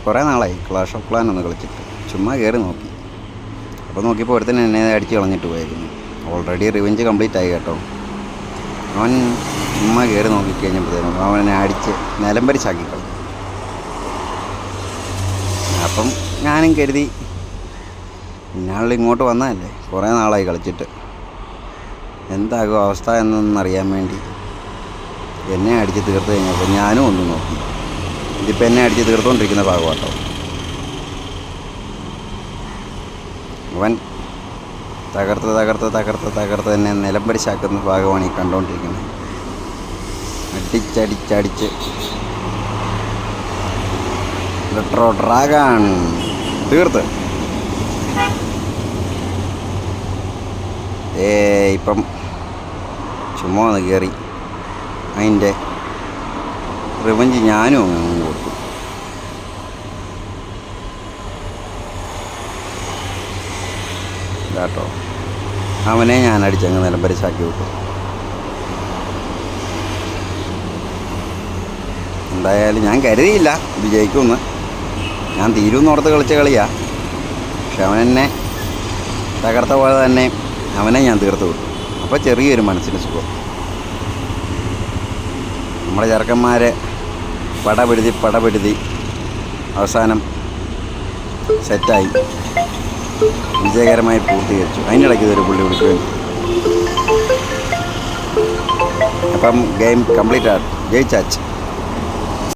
കുറേ നാളായി clash of clan ഒന്ന് കളിച്ചിട്ട്. ചുമ്മാ കയറി നോക്കി. അപ്പോൾ നോക്കിയപ്പോൾ ഒരുത്തന്നെ എന്നെ അടിച്ച് കളഞ്ഞിട്ട് പോയായിരുന്നു. ഓൾറെഡി റിവെഞ്ച് കംപ്ലീറ്റ് ആയി കേട്ടോ. അവൻ ചുമ്മാ കയറി നോക്കിക്കഴിഞ്ഞപ്പോഴത്തേനും അവനെ അടിച്ച് നിലംപരിച്ചാക്കി കളഞ്ഞു. അപ്പം ഞാനും കരുതി ഇന്നാളിൽ ഇങ്ങോട്ട് വന്നതല്ലേ, കുറേ നാളായി കളിച്ചിട്ട്, എന്താകും അവസ്ഥ എന്നൊന്നറിയാൻ വേണ്ടി എന്നെ അടിച്ച് തീർത്ത് കഴിഞ്ഞപ്പോൾ ഞാനും ഒന്ന് നോക്കി. ഇതിപ്പോൾ എന്നെ അടിച്ച് തീർത്തുകൊണ്ടിരിക്കുന്ന ഭാഗമാട്ടോ. അവൻ തകർത്ത് തന്നെ നിലംപരിശാക്കുന്ന ഭാഗമാണ് ഈ കണ്ടുകൊണ്ടിരിക്കുന്നത്. അടിച്ചടിച്ചടിച്ച് റെട്രോ ഡ്രാഗൺ തീർത്ത്. ഇപ്പം ചുമ്മാ ഒന്ന് കയറി അതിൻ്റെ റിവഞ്ച് ഞാനും അങ്ങ് കൊടുത്തു. കേട്ടോ, അവനെ ഞാൻ അടിച്ചങ്ങ് നിലംപരിശാക്കി വിട്ടു. എന്തായാലും ഞാൻ കരുതിയില്ല ഇത് ജയിക്കുമെന്ന്. ഞാൻ തീരുമെന്നോർത്ത് കളിച്ച കളിയാ. പക്ഷെ അവനെന്നെ തകർത്ത പോലെ തന്നെ അവനെ ഞാൻ തീർത്ത് വിട്ടു. അപ്പോൾ ചെറിയൊരു മനസ്സിന് സുഖം. നമ്മുടെ ചെറുക്കന്മാരെ പടപെടുതി അവസാനം സെറ്റായി വിജയകരമായി പൂർത്തീകരിച്ചു. അതിനിടയ്ക്ക് ഇതൊരു പുള്ളി വിളിക്കുകയും. അപ്പം ഗെയിം കംപ്ലീറ്റ് ആയി. ജയിച്ചാച്ച്.